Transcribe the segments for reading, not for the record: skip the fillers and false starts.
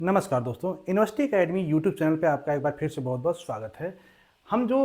नमस्कार दोस्तों, university academy YouTube channel पे आपका एक बार फिर से बहुत बहुत स्वागत है। हम जो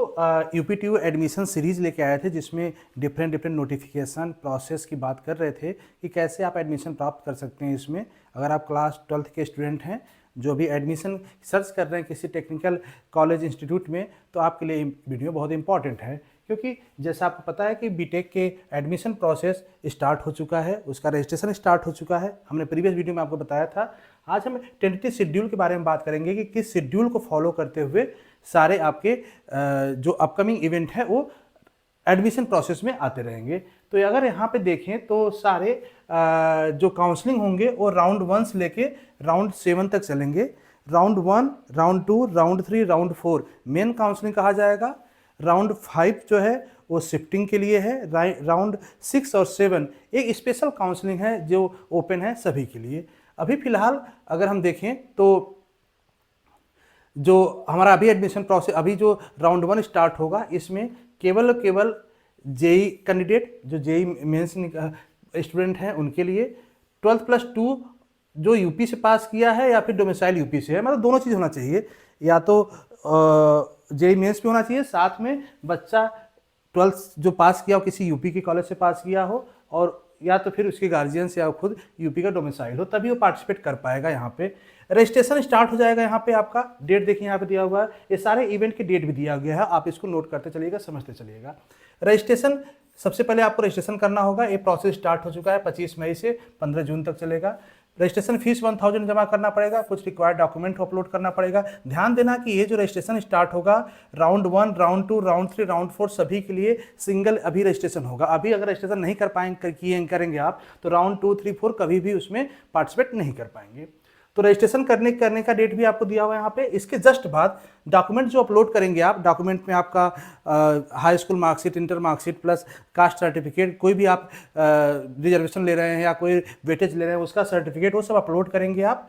यूपीटीयू एडमिशन सीरीज़ लेके आए थे जिसमें डिफरेंट नोटिफिकेशन प्रोसेस की बात कर रहे थे कि कैसे आप एडमिशन प्राप्त कर सकते हैं। इसमें अगर आप क्लास 12th के स्टूडेंट हैं जो भी एडमिशन सर्च कर रहे हैं किसी टेक्निकल कॉलेज इंस्टीट्यूट में, तो आपके लिए वीडियो बहुत इंपॉर्टेंट है, क्योंकि जैसा आपको पता है कि बीटेक के एडमिशन प्रोसेस स्टार्ट हो चुका है, उसका रजिस्ट्रेशन स्टार्ट हो चुका है। हमने प्रीवियस वीडियो में आपको बताया था। आज हम टेंटेटिव शेड्यूल के बारे में बात करेंगे कि किस शेड्यूल को फॉलो करते हुए सारे आपके जो अपकमिंग इवेंट है वो एडमिशन प्रोसेस में आते रहेंगे। तो अगर यहाँ पे देखें तो सारे जो काउंसलिंग होंगे वो राउंड 1 से लेके राउंड 7 तक चलेंगे। Round 1, round 2, round 3, round 4 main counselling कहा जाएगा। राउंड 5 जो है वो शिफ्टिंग के लिए है। राउंड 6 और 7 एक स्पेशल काउंसलिंग है जो ओपन है सभी के लिए। अभी फिलहाल अगर हम देखें तो जो हमारा अभी एडमिशन प्रोसेस, अभी जो राउंड 1 स्टार्ट होगा, इसमें केवल जेई कैंडिडेट जो जेई मेंस स्टूडेंट हैं उनके लिए 12+2 जो यूपी से पास किया है या फिर डोमिसाइल यूपी से है, मतलब दोनों चीज़ होना चाहिए। या तो जेई मेंस भी होना चाहिए, साथ में बच्चा 12th जो पास किया हो किसी यूपी के कॉलेज से पास किया हो, और या तो फिर उसके गार्जियंस या खुद यूपी का डोमिसाइल हो, तभी वो पार्टिसिपेट कर पाएगा। यहाँ पे रजिस्ट्रेशन स्टार्ट हो जाएगा। यहाँ पे आपका डेट देखिए, यहाँ पे दिया हुआ है, ये सारे इवेंट के डेट भी दिया गया है, आप इसको नोट करते चलिएगा, समझते चलिएगा। रजिस्ट्रेशन सबसे पहले आपको रजिस्ट्रेशन करना होगा। ये प्रोसेस स्टार्ट हो चुका है, 25 मई से 15 जून तक चलेगा। रजिस्ट्रेशन फीस 1000 जमा करना पड़ेगा, कुछ रिक्वायर्ड डॉक्यूमेंट अपलोड करना पड़ेगा। ध्यान देना कि ये जो रजिस्ट्रेशन स्टार्ट होगा, राउंड 1, राउंड 2, राउंड 3, राउंड 4 सभी के लिए सिंगल अभी रजिस्ट्रेशन होगा। अभी अगर रजिस्ट्रेशन नहीं करेंगे आप तो राउंड 2, 3, 4 कभी भी उसमें पार्टिसिपेट नहीं कर पाएंगे। तो रजिस्ट्रेशन करने का डेट भी आपको दिया हुआ है यहाँ पे। इसके जस्ट बाद डॉक्यूमेंट जो अपलोड करेंगे आप, डॉक्यूमेंट में आपका high school marksheet, inter marksheet plus caste certificate, कोई भी आप रिजर्वेशन ले रहे हैं या कोई वेटेज ले रहे हैं उसका सर्टिफिकेट, वो सब अपलोड करेंगे आप।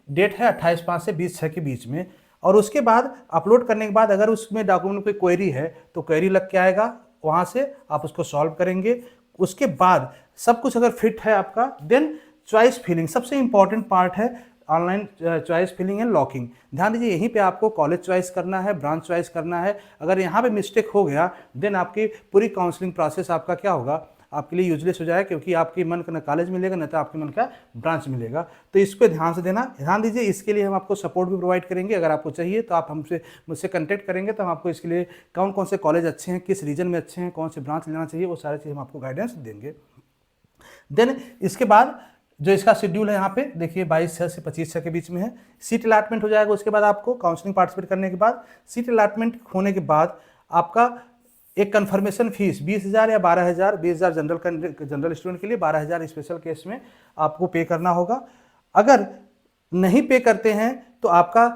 डेट है 28/5 से 20/6 के बीच में। और उसके बाद अपलोड करने के बाद अगर उसमें डॉक्यूमेंट कोई क्वेरी है तो क्वेरी लग के आएगा, वहाँ से आप उसको सॉल्व करेंगे। उसके बाद सब कुछ अगर फिट है आपका, देन चॉइस फिलिंग सबसे इंपॉर्टेंट पार्ट है। Online choice filling and locking, ध्यान दीजिए, यहीं पे आपको कॉलेज चॉइस करना है, ब्रांच चॉइस करना है। अगर यहाँ पे मिस्टेक हो गया देन आपकी पूरी काउंसलिंग प्रोसेस आपका क्या होगा, आपके लिए यूजलेस हो जाएगा, क्योंकि आपके मन का न कॉलेज मिलेगा न तो आपके मन का ब्रांच मिलेगा। तो इसको ध्यान से देना, ध्यान दीजिए। इसके लिए हम आपको सपोर्ट भी प्रोवाइड करेंगे। अगर आपको चाहिए तो आप मुझसे कंटेक्ट करेंगे, तो हम आपको इसके लिए कौन से कॉलेज अच्छे हैं, किस रीजन में अच्छे हैं, कौन से ब्रांच लेना चाहिए, वो सारी चीज़ हम आपको गाइडेंस देंगे। देन इसके बाद जो इसका शेड्यूल है यहाँ पे देखिए, 22/6 से 25/6 के बीच में है। सीट अलाटमेंट हो जाएगा। उसके बाद आपको काउंसलिंग पार्टिसिपेट करने के बाद सीट अलाटमेंट होने के बाद आपका एक कन्फर्मेशन फीस 20,000 या 12,000, 20,000 जनरल स्टूडेंट के लिए, 12,000 स्पेशल केस में आपको पे करना होगा। अगर नहीं पे करते हैं तो आपका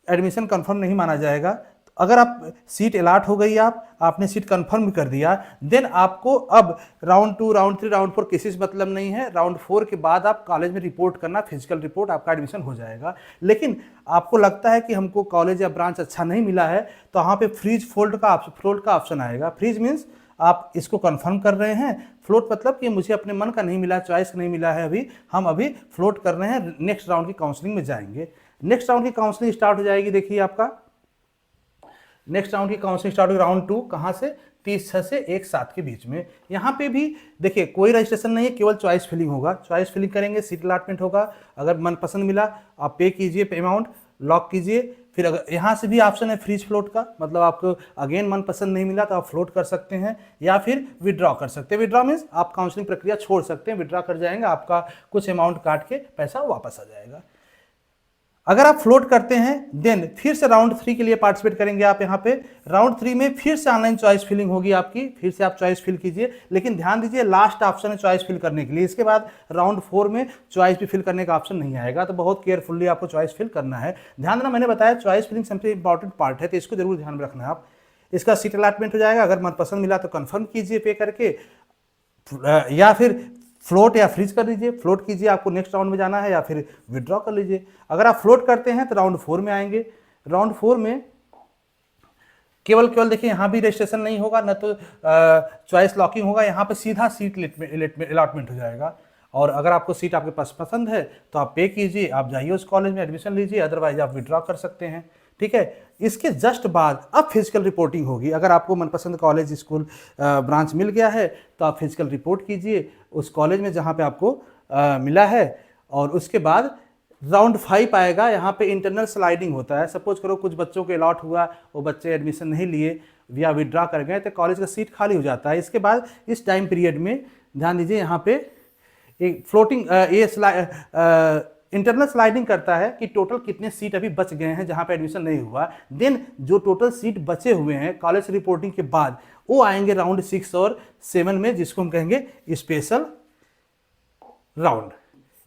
एडमिशन कन्फर्म नहीं माना जाएगा। अगर आप सीट अलाट हो गई, आपने सीट कंफर्म कर दिया, देन आपको अब राउंड 2, राउंड 3, राउंड 4 किसी से मतलब नहीं है। राउंड 4 के बाद आप कॉलेज में रिपोर्ट करना, फिजिकल रिपोर्ट, आपका एडमिशन हो जाएगा। लेकिन आपको लगता है कि हमको कॉलेज या ब्रांच अच्छा नहीं मिला है, तो वहाँ पे फ्रीज फ्लोट का ऑप्शन आएगा। फ्रीज मीन्स आप इसको कंफर्म कर रहे हैं, फ्लोट मतलब कि मुझे अपने मन का नहीं मिला, चॉइस नहीं मिला है, हम अभी फ्लोट कर रहे हैं, नेक्स्ट राउंड की काउंसलिंग में जाएंगे। नेक्स्ट राउंड की काउंसलिंग स्टार्ट हो जाएगी। देखिए आपका नेक्स्ट राउंड की काउंसलिंग स्टार्ट होगी राउंड 2, कहाँ से, 30/6 से 1/7 के बीच में। यहाँ पे भी देखिए कोई रजिस्ट्रेशन नहीं है, केवल चॉइस फिलिंग होगा। चॉइस फिलिंग करेंगे, सीट अलाटमेंट होगा। अगर मन पसंद मिला आप पे कीजिए, अमाउंट लॉक कीजिए। फिर अगर यहाँ से भी ऑप्शन है फ्रीज फ्लोट का, मतलब आपको अगेन मन पसंद नहीं मिला तो आप फ्लोट कर सकते हैं या फिर विड्रॉ कर सकते हैं। विड्रॉ मीन्स आप काउंसलिंग प्रक्रिया छोड़ सकते हैं, विड्रॉ कर जाएंगे, आपका कुछ अमाउंट काट के पैसा वापस आ जाएगा। अगर आप फ्लोट करते हैं देन फिर से राउंड 3 के लिए पार्टिसिपेट करेंगे आप। यहाँ पे राउंड 3 में फिर से ऑनलाइन चॉइस फिलिंग होगी आपकी, फिर से आप चॉइस फिल कीजिए। लेकिन ध्यान दीजिए, लास्ट ऑप्शन है चॉइस फिल करने के लिए। इसके बाद राउंड 4 में चॉइस भी फिल करने का ऑप्शन नहीं आएगा, तो बहुत केयरफुली आपको चॉइस फिल करना है। ध्यान देना, मैंने बताया चॉइस फिलिंग सबसे इंपॉर्टेंट पार्ट है, तो इसको जरूर ध्यान में रखना है आप। इसका सीट अलाटमेंट हो जाएगा। अगर मनपसंद मिला तो कन्फर्म कीजिए पे करके, या फिर फ्लोट या फ्रीज कर लीजिए। फ्लोट कीजिए, आपको नेक्स्ट राउंड में जाना है, या फिर विड्रॉ कर लीजिए। अगर आप फ्लोट करते हैं तो राउंड 4 में आएंगे। राउंड 4 में केवल देखिए, यहाँ भी रजिस्ट्रेशन नहीं होगा, न तो चॉइस लॉकिंग होगा, यहाँ पे सीधा सीट अलॉटमेंट हो जाएगा। और अगर आपको सीट आपके पास पसंद है तो आप पे कीजिए, आप जाइए उस कॉलेज में एडमिशन लीजिए, अदरवाइज आप विड्रॉ कर सकते हैं। ठीक है, इसके जस्ट बाद अब फिजिकल रिपोर्टिंग होगी। अगर आपको मनपसंद कॉलेज, स्कूल, ब्रांच मिल गया है तो आप फिजिकल रिपोर्ट कीजिए उस कॉलेज में जहाँ पे आपको मिला है। और उसके बाद राउंड 5 आएगा, यहाँ पे इंटरनल स्लाइडिंग होता है। सपोज करो कुछ बच्चों के अलॉट हुआ, वो बच्चे एडमिशन नहीं लिए या विड्रॉ कर गए तो कॉलेज का सीट खाली हो जाता है। इसके बाद इस टाइम पीरियड में ध्यान दीजिए, यहाँ पे एक फ्लोटिंग इंटरनल स्लाइडिंग करता है कि टोटल कितने सीट अभी बच गए हैं जहाँ पे एडमिशन नहीं हुआ। देन जो टोटल सीट बचे हुए हैं कॉलेज रिपोर्टिंग के बाद वो आएंगे राउंड 6 और 7 में, जिसको हम कहेंगे special round.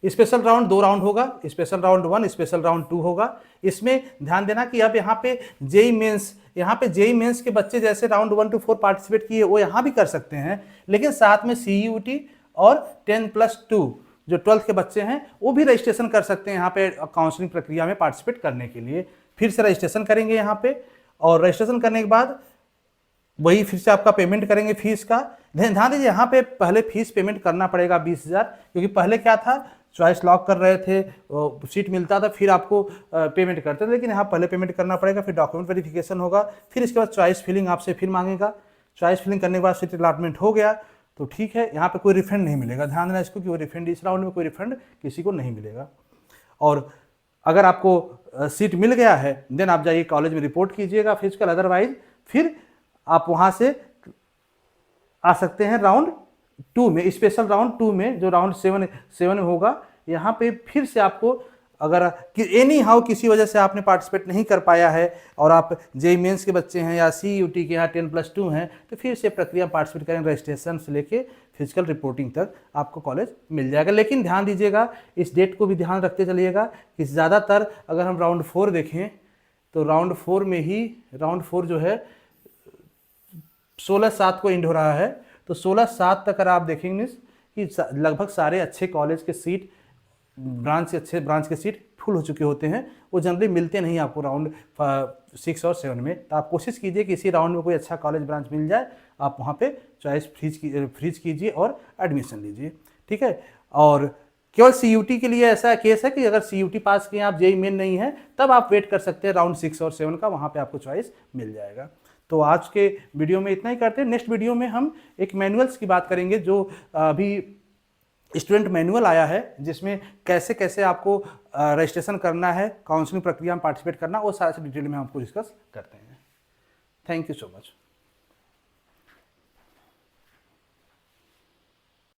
Special round 2 round होगा, स्पेशल राउंड 1, स्पेशल राउंड 2 होगा। इसमें ध्यान देना कि अब यहाँ पे जेई मेंस के बच्चे जैसे राउंड 1 to 4 पार्टिसिपेट किए वो यहाँ भी कर सकते हैं, लेकिन साथ में CUT और 10+2 जो 12th के बच्चे हैं वो भी रजिस्ट्रेशन कर सकते हैं यहाँ पे काउंसलिंग प्रक्रिया में पार्टिसिपेट करने के लिए। फिर से रजिस्ट्रेशन करेंगे यहाँ पे, और रजिस्ट्रेशन करने के बाद वही फिर से आपका पेमेंट करेंगे फीस का। ध्यान दीजिए, यहाँ पे पहले फीस पेमेंट करना पड़ेगा 20,000, क्योंकि पहले क्या था, चॉइस लॉक कर रहे थे, सीट मिलता था फिर आपको पेमेंट करते थे, लेकिन यहाँ पहले पेमेंट करना पड़ेगा, फिर डॉक्यूमेंट वेरिफिकेशन होगा, फिर इसके बाद चॉइस फिलिंग आपसे फिर मांगेगा। चॉइस फिलिंग करने के बाद सीट अलॉटमेंट हो गया तो ठीक है, यहाँ पे कोई रिफंड नहीं मिलेगा। ध्यान देना इसको कि वो रिफंड इस राउंड में कोई रिफंड किसी को नहीं मिलेगा। और अगर आपको सीट मिल गया है देन आप जाइए कॉलेज में रिपोर्ट कीजिएगा फिजिकल, अदरवाइज फिर आप वहाँ से आ सकते हैं राउंड 2 में, स्पेशल राउंड 2 में, जो राउंड 7 में होगा। यहाँ पे फिर से आपको अगर एनी हाउ किसी वजह से आपने पार्टिसिपेट नहीं कर पाया है और आप जेई मेंस के बच्चे हैं या CUT के यहाँ 10+2 हैं तो फिर से प्रक्रिया पार्टिसिपेट करें, रजिस्ट्रेशन से लेके फिजिकल रिपोर्टिंग तक आपको कॉलेज मिल जाएगा। लेकिन ध्यान दीजिएगा, इस डेट को भी ध्यान रखते चलिएगा कि ज़्यादातर अगर हम राउंड 4 देखें तो राउंड 4 में ही राउंड 4 जो है 16/7 को एंड हो रहा है, तो 16/7 तक अगर आप देखेंगे कि लगभग सारे अच्छे कॉलेज के सीट, अच्छे ब्रांच के सीट फुल हो चुके होते हैं। वो जनरली मिलते नहीं आपको राउंड 6 और 7 में। तो आप कोशिश कीजिए कि इसी राउंड में कोई अच्छा कॉलेज ब्रांच मिल जाए, आप वहाँ पे चॉइस फ्रीज कीजिए और एडमिशन लीजिए। ठीक है, और केवल CUT के लिए ऐसा केस है कि अगर CUT पास किए आप, जेई मेन नहीं है, तब आप वेट कर सकते हैं राउंड 6 और 7 का, वहाँ पे आपको चॉइस मिल जाएगा। तो आज के वीडियो में इतना ही करते हैं। नेक्स्ट वीडियो में हम एक मैनुअल्स की बात करेंगे, जो अभी स्टूडेंट मैनुअल आया है, जिसमें कैसे कैसे आपको रजिस्ट्रेशन करना है, काउंसलिंग प्रक्रिया में पार्टिसिपेट करना, वो सारा डिटेल में आपको डिस्कस करते हैं। Thank you so much.